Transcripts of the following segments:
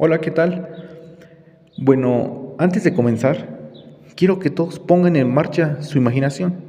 Hola, ¿qué tal? Bueno, antes de comenzar, quiero que todos pongan en marcha su imaginación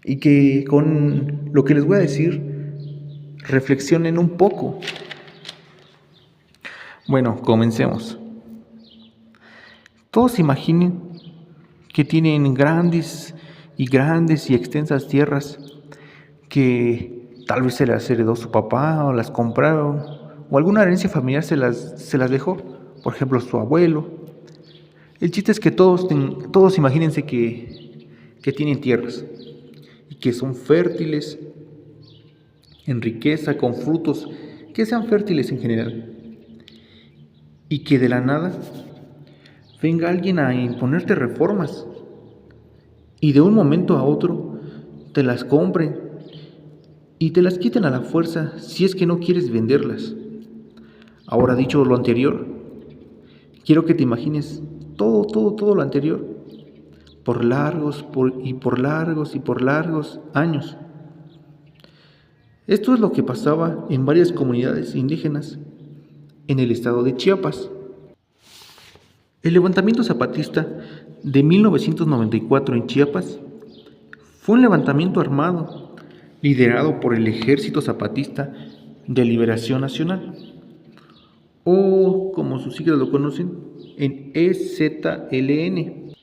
y que con lo que les voy a decir reflexionen un poco. Bueno, comencemos. Todos imaginen que tienen grandes y extensas tierras que tal vez se las heredó su papá o las compraron o alguna herencia familiar se las dejó, por ejemplo, su abuelo. El chiste es que todos imagínense que tienen tierras y que son fértiles en riqueza, con frutos, que sean fértiles en general. Y que de la nada venga alguien a imponerte reformas y de un momento a otro te las compren y te las quiten a la fuerza si es que no quieres venderlas. Ahora dicho lo anterior, quiero que te imagines todo lo anterior por largos años. Esto es lo que pasaba en varias comunidades indígenas en el estado de Chiapas. El levantamiento zapatista de 1994 en Chiapas fue un levantamiento armado liderado por el Ejército Zapatista de Liberación Nacional, o como sus siglas lo conocen, en EZLN.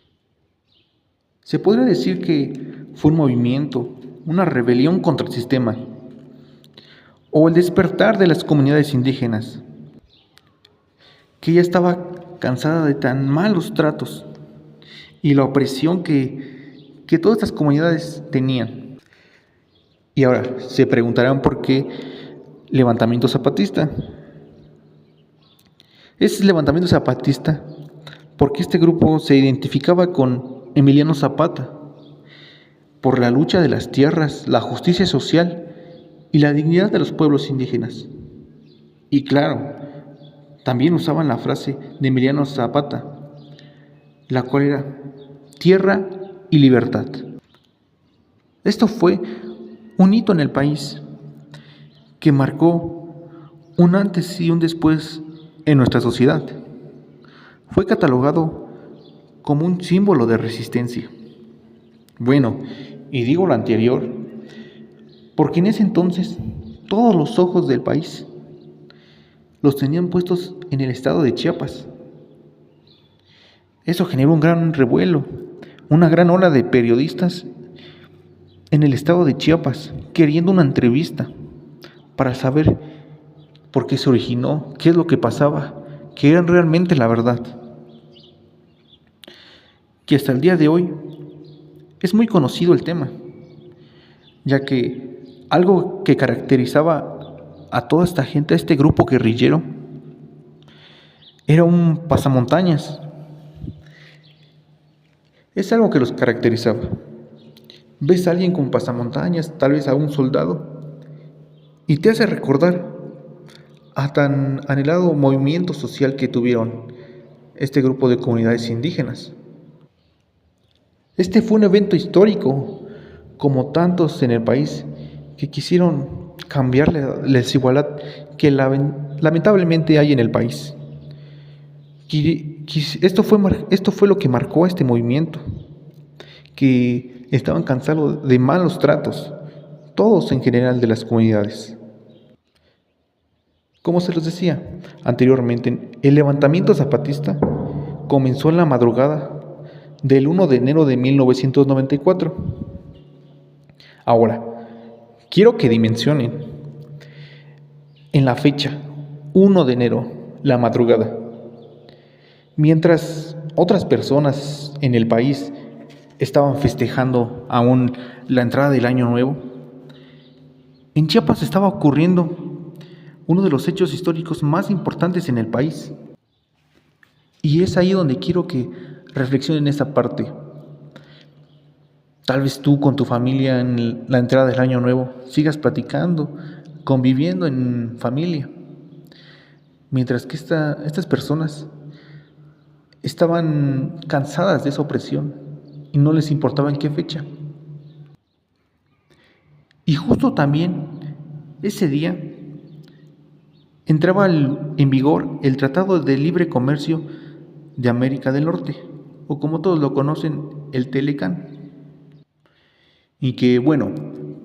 Se podría decir que fue un movimiento, una rebelión contra el sistema, o el despertar de las comunidades indígenas, que ya estaba cansada de tan malos tratos y la opresión que todas estas comunidades tenían. Y ahora se preguntarán por qué levantamiento zapatista. Es levantamiento zapatista porque este grupo se identificaba con Emiliano Zapata por la lucha de las tierras, la justicia social y la dignidad de los pueblos indígenas. Y claro, también usaban la frase de Emiliano Zapata, la cual era tierra y libertad. Esto fue un hito en el país que marcó un antes y un después en nuestra sociedad. Fue catalogado como un símbolo de resistencia. Bueno, y digo lo anterior porque en ese entonces todos los ojos del país los tenían puestos en el estado de Chiapas. Eso generó un gran revuelo, una gran ola de periodistas en el estado de Chiapas queriendo una entrevista para saber por qué se originó, qué es lo que pasaba, qué era realmente la verdad. Que hasta el día de hoy es muy conocido el tema, ya que algo que caracterizaba a toda esta gente, a este grupo guerrillero, era un pasamontañas. Es algo que los caracterizaba. Ves a alguien con pasamontañas, tal vez a un soldado, y te hace recordar a tan anhelado movimiento social que tuvieron este grupo de comunidades indígenas. Este fue un evento histórico, como tantos en el país, que quisieron cambiar la desigualdad que lamentablemente hay en el país. Esto fue lo que marcó a este movimiento, que estaban cansados de malos tratos, todos en general de las comunidades. Como se los decía anteriormente, el levantamiento zapatista comenzó en la madrugada del 1 de enero de 1994. Ahora, quiero que dimensionen en la fecha 1 de enero, la madrugada. Mientras otras personas en el país estaban festejando aún la entrada del año nuevo, en Chiapas estaba ocurriendo uno de los hechos históricos más importantes en el país. Y es ahí donde quiero que reflexionen esa parte. Tal vez tú con tu familia en la entrada del año nuevo sigas platicando, conviviendo en familia, mientras que estas personas estaban cansadas de esa opresión y no les importaba en qué fecha. Y justo también ese día entraba en vigor el Tratado de Libre Comercio de América del Norte, o como todos lo conocen, el Telecán. Y que, bueno,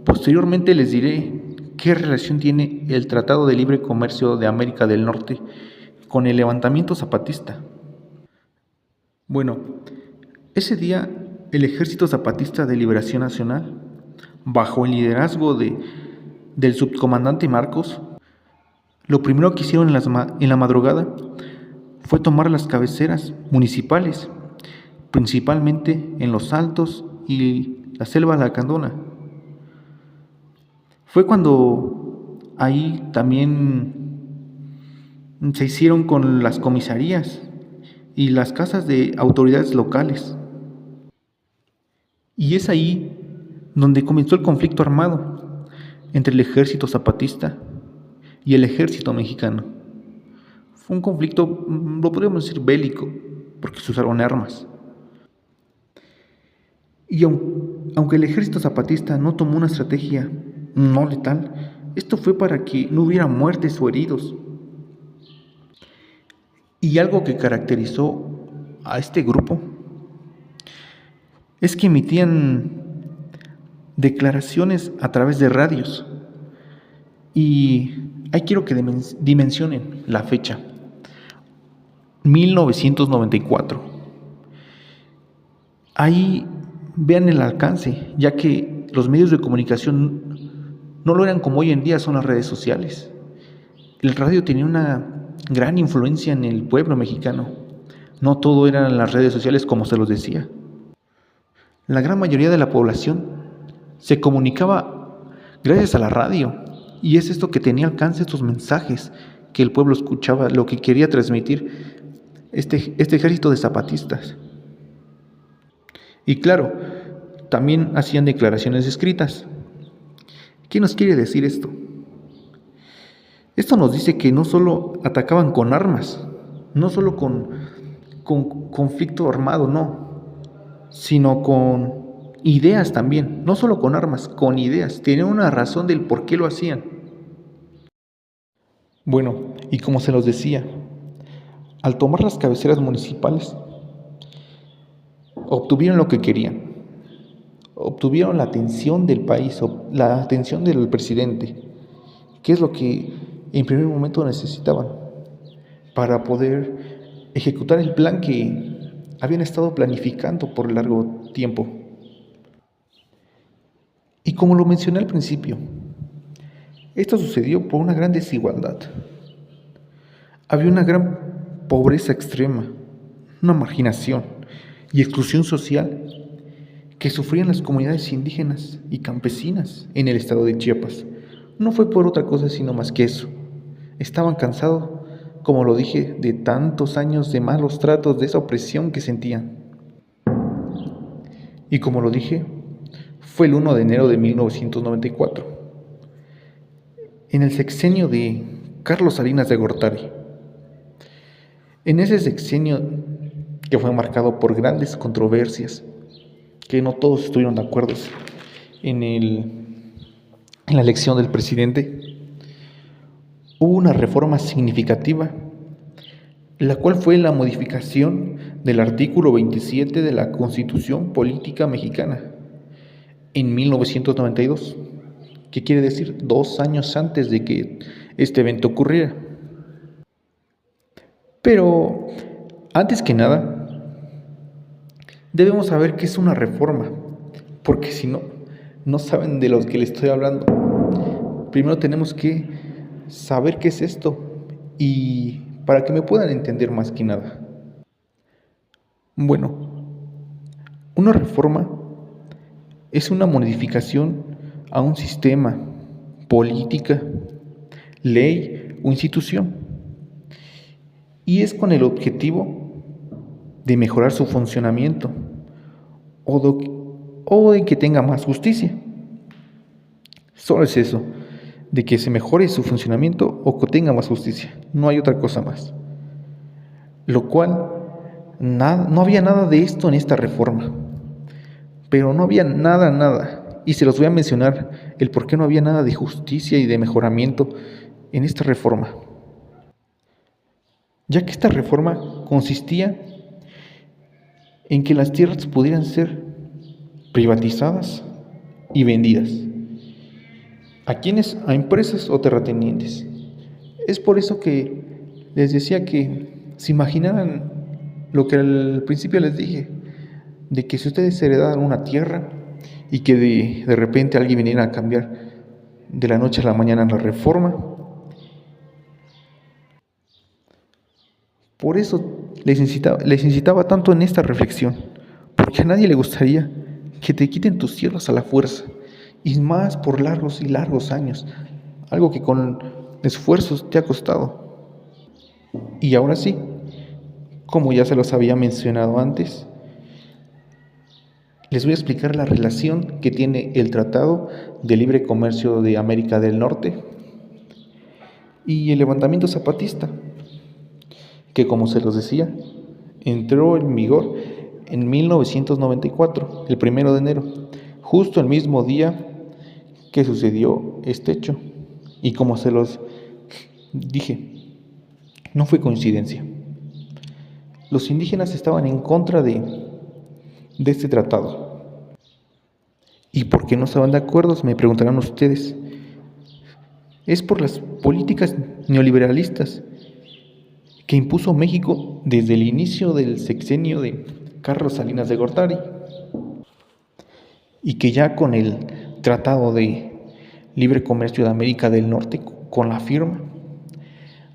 posteriormente les diré qué relación tiene el Tratado de Libre Comercio de América del Norte con el levantamiento zapatista. Bueno, ese día el Ejército Zapatista de Liberación Nacional, bajo el liderazgo del subcomandante Marcos, lo primero que hicieron en la madrugada fue tomar las cabeceras municipales, principalmente en Los Altos y la Selva Lacandona. Fue cuando ahí también se hicieron con las comisarías y las casas de autoridades locales. Y es ahí donde comenzó el conflicto armado entre el ejército zapatista y el ejército mexicano. Fue un conflicto, lo podríamos decir, bélico, porque se usaron armas. Y aunque el ejército zapatista no tomó una estrategia no letal, esto fue para que no hubiera muertes o heridos. Y algo que caracterizó a este grupo es que emitían declaraciones a través de radios. Y ahí quiero que dimensionen la fecha. 1994. Ahí vean el alcance, ya que los medios de comunicación no lo eran como hoy en día son las redes sociales. El radio tenía una gran influencia en el pueblo mexicano. No todo eran las redes sociales como se los decía. La gran mayoría de la población se comunicaba gracias a la radio, y es esto que tenía alcance, estos mensajes que el pueblo escuchaba, lo que quería transmitir este ejército de zapatistas. Y claro, también hacían declaraciones escritas. ¿Qué nos quiere decir esto? Esto nos dice que no solo atacaban con armas, no solo con conflicto armado, no, sino con ideas también, no solo con armas, con ideas. Tenían una razón del por qué lo hacían. Bueno, y como se los decía, al tomar las cabeceras municipales, obtuvieron lo que querían. Obtuvieron la atención del país, la atención del presidente, que es lo que en primer momento necesitaban para poder ejecutar el plan que habían estado planificando por largo tiempo. Y como lo mencioné al principio, esto sucedió por una gran desigualdad. Había una gran pobreza extrema, una marginación y exclusión social que sufrían las comunidades indígenas y campesinas en el estado de Chiapas. No fue por otra cosa sino más que eso. Estaban cansados, como lo dije, de tantos años de malos tratos, de esa opresión que sentían. Y como lo dije, fue el 1 de enero de 1994, en el sexenio de Carlos Salinas de Gortari. En ese sexenio que fue marcado por grandes controversias, que no todos estuvieron de acuerdo en la elección del presidente, hubo una reforma significativa, la cual fue la modificación del artículo 27 de la Constitución Política Mexicana en 1992, que quiere decir 2 años antes de que este evento ocurriera. Pero, antes que nada, debemos saber qué es una reforma, porque si no, no saben de lo que les estoy hablando. Primero tenemos que saber qué es esto, y para que me puedan entender más que nada. Bueno, una reforma es una modificación a un sistema, política, ley o institución, y es con el objetivo de mejorar su funcionamiento o de que tenga más justicia. Solo es eso, de que se mejore su funcionamiento o que tenga más justicia, no hay otra cosa más. Lo cual, no había nada de esto en esta reforma, pero no había nada, y se los voy a mencionar el por qué no había nada de justicia y de mejoramiento en esta reforma. ya que esta reforma consistía en que las tierras pudieran ser privatizadas y vendidas. ¿A quiénes? A empresas o terratenientes. Es por eso que les decía que se imaginaran lo que al principio les dije, de que si ustedes heredaran una tierra y que de repente alguien viniera a cambiar de la noche a la mañana la reforma, por eso les incitaba tanto en esta reflexión, porque a nadie le gustaría que te quiten tus tierras a la fuerza, y más por largos y largos años, algo que con esfuerzos te ha costado. Y ahora sí, como ya se los había mencionado antes, les voy a explicar la relación que tiene el Tratado de Libre Comercio de América del Norte y el levantamiento zapatista, que como se los decía, entró en vigor en 1994, el 1 de enero, justo el mismo día que sucedió este hecho. Y como se los dije, no fue coincidencia. Los indígenas estaban en contra de este tratado. ¿Y por qué no estaban de acuerdo? Me preguntarán ustedes. Es por las políticas neoliberalistas que impuso México desde el inicio del sexenio de Carlos Salinas de Gortari, y que ya con el Tratado de Libre Comercio de América del Norte, con la firma,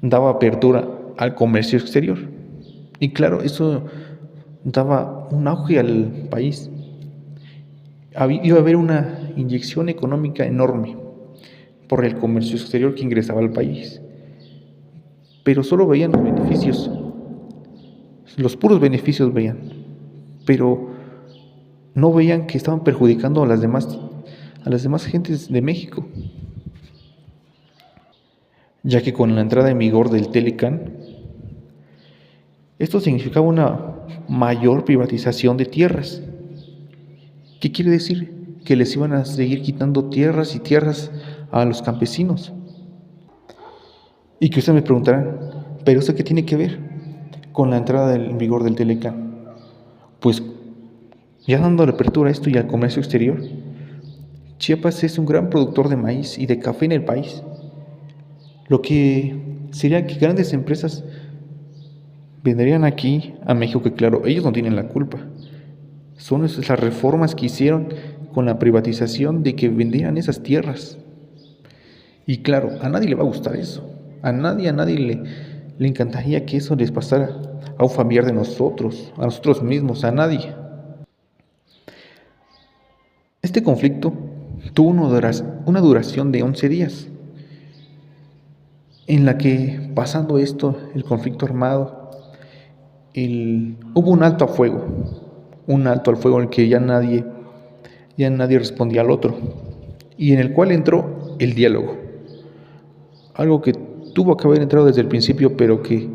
daba apertura al comercio exterior. Y claro, eso daba un auge al país. Iba a haber una inyección económica enorme por el comercio exterior que ingresaba al país. Pero solo veían los beneficios, los puros beneficios veían, pero no veían que estaban perjudicando a las demás gentes de México, ya que con la entrada en vigor del Telecán, esto significaba una mayor privatización de tierras. ¿Qué quiere decir? Que les iban a seguir quitando tierras y tierras a los campesinos. Y que ustedes me preguntarán, ¿pero eso qué tiene que ver con la entrada en vigor del Telecán? Pues ya dando apertura a esto y al comercio exterior, Chiapas es un gran productor de maíz y de café en el país, lo que sería que grandes empresas vendrían aquí a México, que claro, ellos no tienen la culpa. Son las reformas que hicieron con la privatización de que vendieran esas tierras. Y claro, a nadie le va a gustar eso. A nadie le encantaría que eso les pasara a un familiar de nosotros, a nosotros mismos, a nadie. Este conflicto tuvo una duración de 11 días, en la que, pasando esto, el conflicto armado, hubo un alto al fuego en el que ya nadie respondía al otro, y en el cual entró el diálogo, algo que tuvo que haber entrado desde el principio, pero que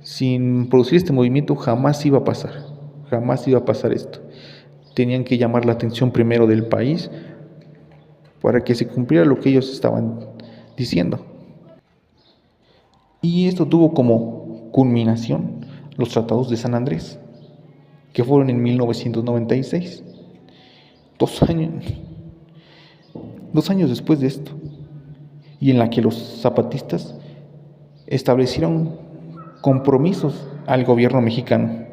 sin producir este movimiento jamás iba a pasar esto. Tenían que llamar la atención primero del país para que se cumpliera lo que ellos estaban diciendo. Y esto tuvo como culminación los tratados de San Andrés, que fueron en 1996, 2 años después de esto, y en la que los zapatistas establecieron compromisos al gobierno mexicano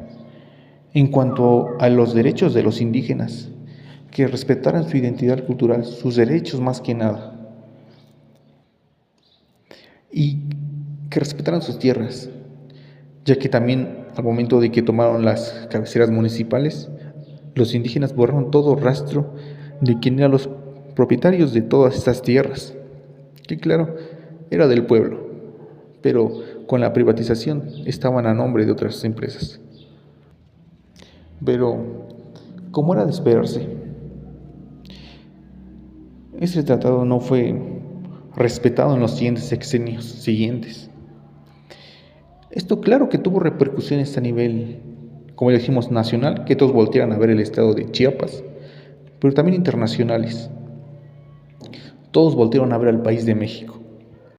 en cuanto a los derechos de los indígenas, que respetaran su identidad cultural, sus derechos más que nada, y que respetaran sus tierras, ya que también al momento de que tomaron las cabeceras municipales, los indígenas borraron todo rastro de quién eran los propietarios de todas estas tierras, que claro, era del pueblo, pero con la privatización estaban a nombre de otras empresas. Pero, como era de esperarse, ese tratado no fue respetado en los siguientes sexenios siguientes. Esto claro que tuvo repercusiones a nivel, como decimos, nacional, que todos voltearan a ver el estado de Chiapas, pero también internacionales. Todos voltearon a ver al país de México.